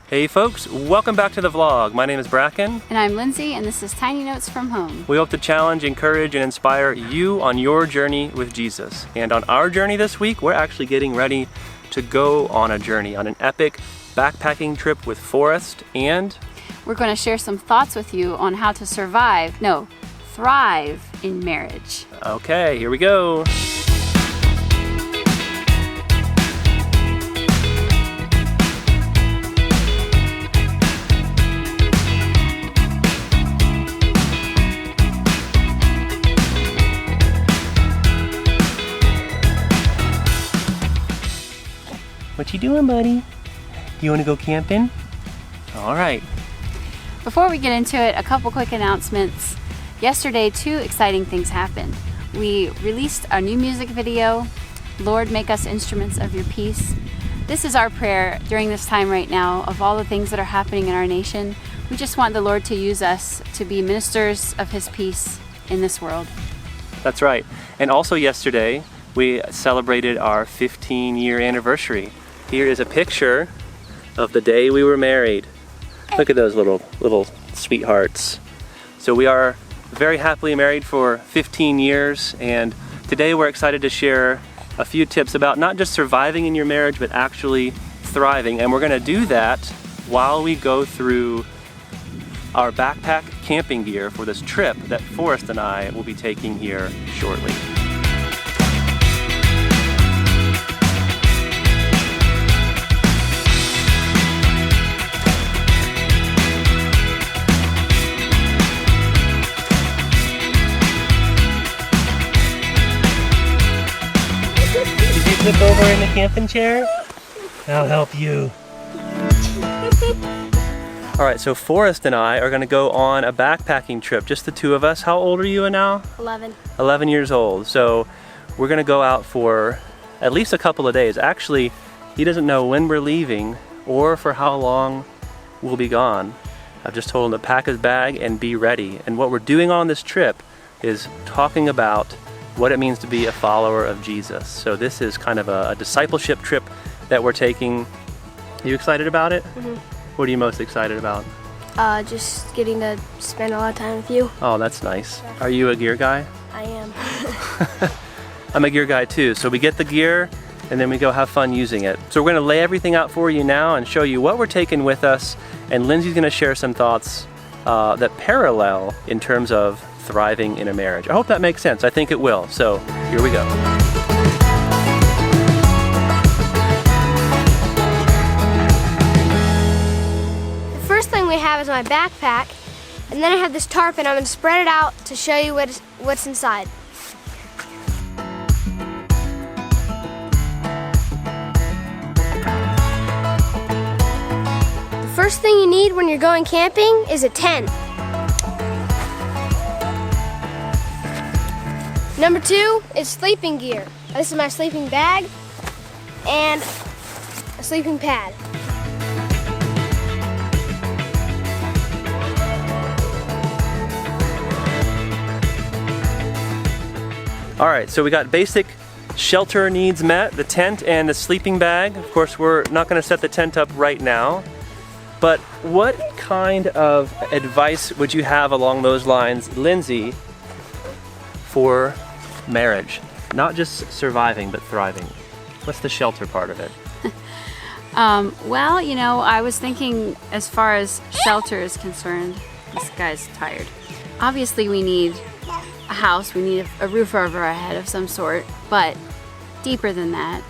Hey folks, welcome back to the vlog. My name is Brackin. And I'm Lindsay, and this is Tiny Notes from Home. We hope to challenge, encourage, and inspire you on your journey with Jesus. And on our journey this week, we're actually getting ready to go on a journey, on an epic backpacking trip with Forrest, and we're going to share some thoughts with you on how to thrive in marriage. Okay, here we go. What you doing, buddy? You want to go camping? All right. Before we get into it, a couple quick announcements. Yesterday, 2 exciting things happened. We released a new music video, Lord, Make Us Instruments of Your Peace. This is our prayer during this time right now of all the things that are happening in our nation. We just want the Lord to use us to be ministers of His peace in this world. That's right. And also yesterday, we celebrated our 15-year anniversary. Here is a picture of the day we were married. Look at those little sweethearts. So we are very happily married for 15 years, and today we're excited to share a few tips about not just surviving in your marriage, but actually thriving. And we're gonna do that while we go through our backpack camping gear for this trip that Forrest and I will be taking here shortly. Flip over in the camping chair? I'll help you. Alright, so Forrest and I are going to go on a backpacking trip, just the 2 of us. How old are you now? 11. 11 years old. So we're going to go out for at least a couple of days. Actually, he doesn't know when we're leaving or for how long we'll be gone. I've just told him to pack his bag and be ready. And what we're doing on this trip is talking about what it means to be a follower of Jesus. So this is kind of a discipleship trip that we're taking. Are you excited about it? Mm-hmm. What are you most excited about? Just getting to spend a lot of time with you. Oh, that's nice. Are you a gear guy? I am. I'm a gear guy too. So we get the gear and then we go have fun using it. So we're gonna lay everything out for you now and show you what we're taking with us. And Lindsay's gonna share some thoughts that parallel in terms of thriving in a marriage. I hope that makes sense. I think it will. So here we go. The first thing we have is my backpack, and then I have this tarp, and I'm going to spread it out to show you what's inside. The first thing you need when you're going camping is a tent. Number 2 is sleeping gear. This is my sleeping bag and a sleeping pad. All right, so we got basic shelter needs met, the tent and the sleeping bag. Of course, we're not gonna set the tent up right now, but what kind of advice would you have along those lines, Lindsay, for marriage? Not just surviving, but thriving. What's the shelter part of it? Well, you know, I was thinking as far as shelter is concerned, this guy's tired. Obviously we need a house, we need a roof over our head of some sort, but deeper than that,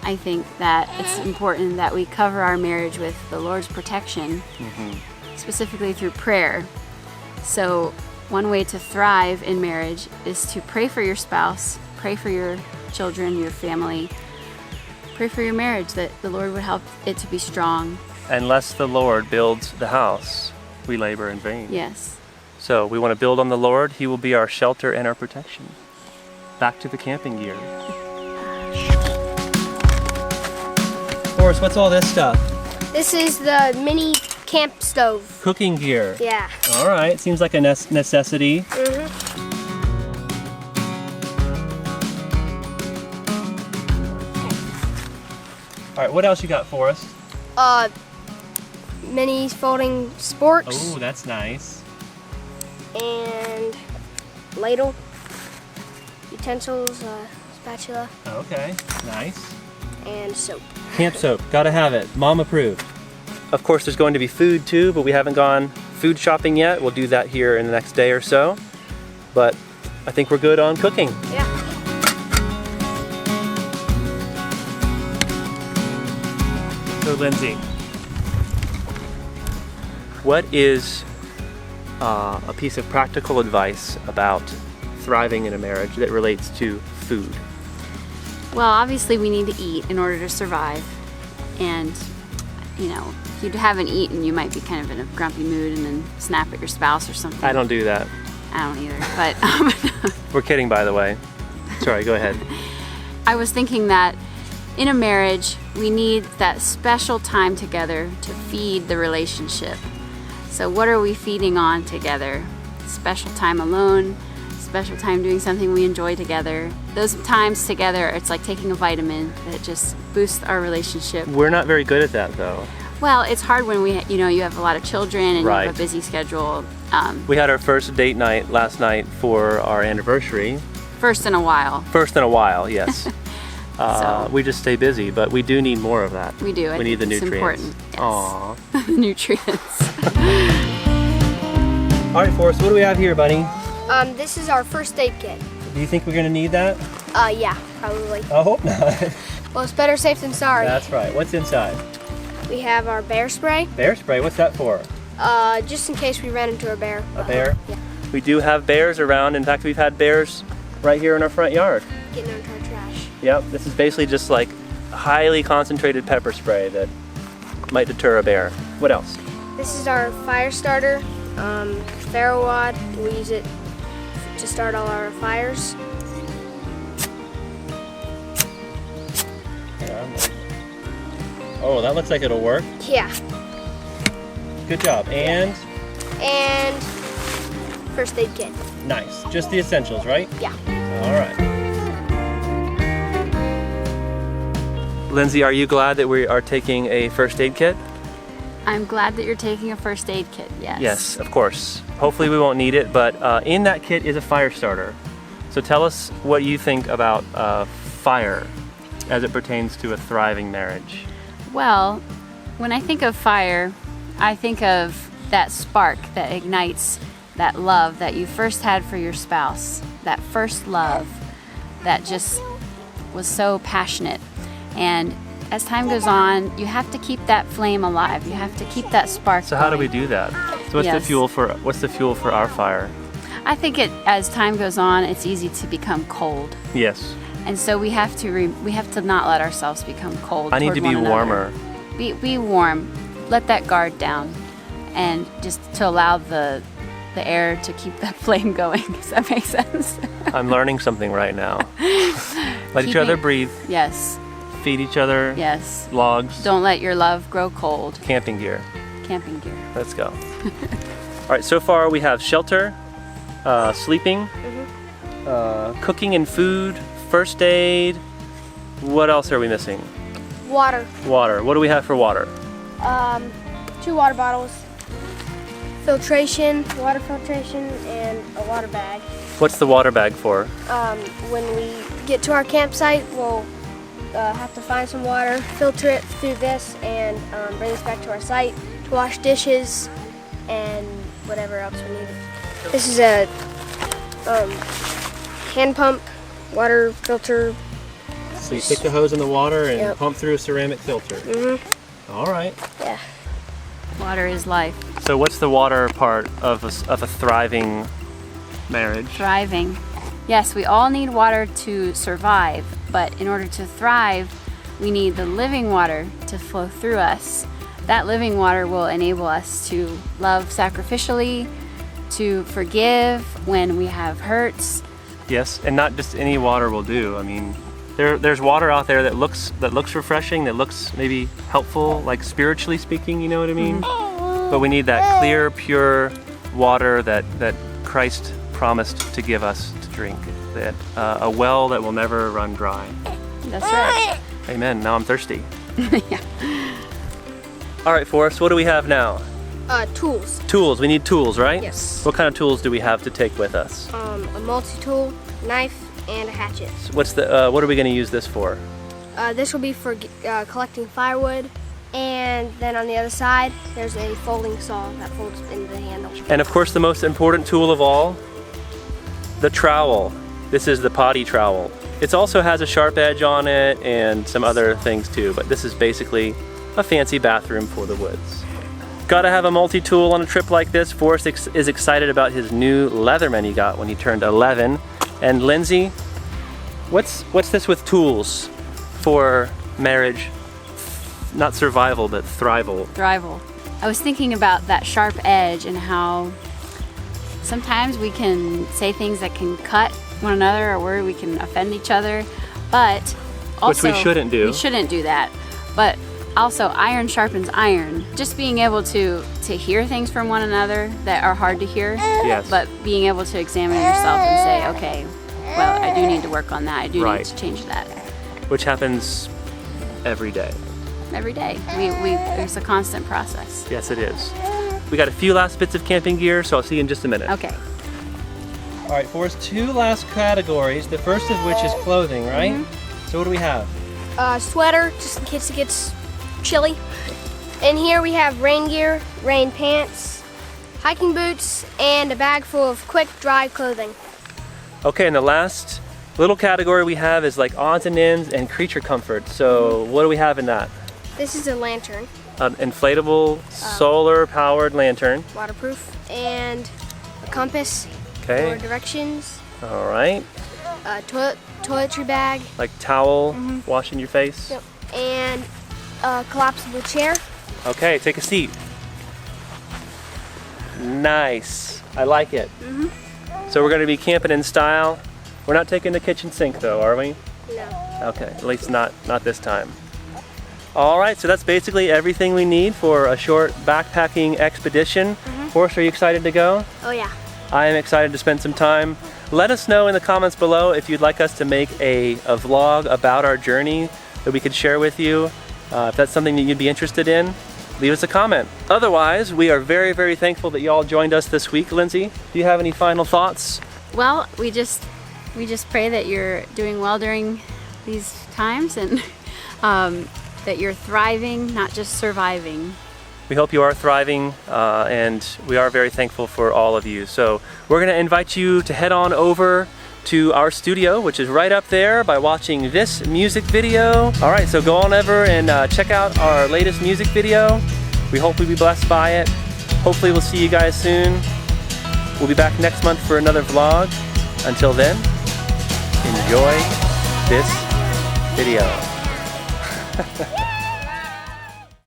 I think that it's important that we cover our marriage with the Lord's protection, specifically through prayer. So one way to thrive in marriage is to pray for your spouse, pray for your children, your family, pray for your marriage, that the Lord would help it to be strong. Unless the Lord builds the house, we labor in vain. Yes. So we want to build on the Lord. He will be our shelter and our protection. Back to the camping gear. Forrest, what's all this stuff? This is the mini camp stove. Cooking gear. Yeah. All right, seems like a necessity. All right, what else you got for us? mini folding sporks. Oh, that's nice. And ladle, utensils, spatula, Okay, nice. and soap. Camp soap, gotta have it. Mom approved. Of course, there's going to be food too, but we haven't gone food shopping yet. We'll do that here in the next day or so. But I think we're good on cooking. Yeah. So Lindsay, what is a piece of practical advice about thriving in a marriage that relates to food? Well, obviously we need to eat in order to survive. And, you know, if you haven't eaten, you might be kind of in a grumpy mood and then snap at your spouse or something. I don't do that. I don't either, but We're kidding, by the way. Sorry, go ahead. I was thinking that in a marriage, we need that special time together to feed the relationship. So what are we feeding on together? Special time alone, special time doing something we enjoy together. Those times together, it's like taking a vitamin that just boosts our relationship. We're not very good at that, though. Well, it's hard when you have a lot of children and you Right. have a busy schedule. We had our first date night last night for our anniversary. First in a while. First in a while, yes. So- We just stay busy, but we do need more of that. We do. I We need the think it's nutrients. important. Yes. Aw. The nutrients. All right, Forrest, what do we have here, buddy? This is our first aid kit. Do you think we're gonna need that? Yeah, probably. I hope not. Well, it's better safe than sorry. That's right. What's inside? We have our bear spray, Bear spray. What's that for? just in case we ran into a bear. A bear? Yeah, We do have bears around. In fact, we've had bears right here in our front yard. getting into our trash. Yep, this is basically just like highly concentrated pepper spray that might deter a bear. What else? This is our fire starter, ferro wad. We use it to start all our fires. Oh, that looks like it'll work. Yeah, Good job. And and first aid kit. nice. Just the essentials, right? Yeah. All right. Lindsay, are you glad that we are taking a first aid kit? I'm glad that you're taking a first aid kit, yes. Yes, of course. Hopefully we won't need it, but in that kit is a fire starter. So tell us what you think about fire as it pertains to a thriving marriage. Well, when I think of fire, I think of that spark that ignites that love that you first had for your spouse. That first love that just was so passionate. And as time goes on, you have to keep that flame alive. You have to keep that spark So how do we going. do that? So what's the Yes. fuel for our fire? I think as time goes on, it's easy to become cold. Yes. And so we have to not let ourselves become cold. I need toward to be one another. warmer. Be warm. Let that guard down, and just to allow the air to keep that flame going. Does that make sense? I'm learning something right now. Let each other breathe. Yes. Feed each other. Yes. Logs. Don't let your love grow cold. Camping gear. Camping gear. Let's go. All right, so far we have shelter, sleeping, cooking and food, first aid. What else are we missing? Water. Water. What do we have for water? 2 water bottles. Filtration, water filtration, and a water bag. What's the water bag for? When we get to our campsite, we'll have to find some water, filter it through this, and bring this back to our site to wash dishes and whatever else we need. This is a hand pump, water filter. So you stick the hose in the water and Yep. pump through a ceramic filter. All right. Yeah. Water is life. So what's the water part of a thriving marriage? Thriving. Yes, we all need water to survive, but in order to thrive, we need the living water to flow through us. That living water will enable us to love sacrificially, to forgive when we have hurts. Yes, and not just any water will do. I mean, there's water out there that looks refreshing, that looks maybe helpful, like spiritually speaking. You know what I mean? But we need that clear, pure water that Christ promised to give us to drink. That a well that will never run dry. That's right. Amen. Now I'm thirsty. Yeah. All right, Forrest, what do we have now? Tools. Tools, we need tools, right? Yes. What kind of tools do we have to take with us? A multi-tool, knife, and a hatchet. So what are we gonna use this for? This will be for collecting firewood, and then on the other side, there's a folding saw that folds into the handle. And of course, the most important tool of all, the trowel. This is the potty trowel. It also has a sharp edge on it and some other things too, but this is basically a fancy bathroom for the woods. Gotta have a multi-tool on a trip like this. Forrest is excited about his new Leatherman he got when he turned 11. And Lindsay, what's this with tools for marriage? Not survival, but thrival. Thrival. I was thinking about that sharp edge and how sometimes we can say things that can cut one another or where we can offend each other, but also which we shouldn't do. We shouldn't do that. But also, iron sharpens iron. Just being able to hear things from one another that are hard to hear, Yes. but being able to examine yourself and say, okay, well, I do need to work on that. I do Right. need to change that. Which happens every day. Every day. There's a constant process. Yes, it is. We got a few last bits of camping gear, so I'll see you in just a minute. Okay. All right, Forrest, two last categories, the first of which is clothing, right? So what do we have? Sweater, just in case it gets chilly. And here we have rain gear, rain pants, hiking boots, and a bag full of quick dry clothing. Okay, and the last little category we have is like odds and ends and creature comfort. So what do we have in that? This is a lantern, An inflatable solar-powered lantern. waterproof, and a compass for Okay, directions, all right. toiletry bag, Like towel, washing your face. yep, and a collapsible chair. Okay, take a seat. Nice, I like it. So we're gonna be camping in style. We're not taking the kitchen sink though, are we? No. Okay, at least not this time. All right, so that's basically everything we need for a short backpacking expedition. Forrest, are you excited to go? Oh yeah. I am excited to spend some time. Let us know in the comments below if you'd like us to make a vlog about our journey that we could share with you. If that's something that you'd be interested in, leave us a comment. Otherwise, we are very, very thankful that y'all joined us this week. Lindsay, do you have any final thoughts? Well, we just pray that you're doing well during these times and that you're thriving, not just surviving. We hope you are thriving, and we are very thankful for all of you. So we're gonna invite you to head on over to our studio, which is right up there, by watching this music video. All right, so go on over and check out our latest music video. We hope you'll be blessed by it. Hopefully we'll see you guys soon. We'll be back next month for another vlog. Until then, enjoy this video.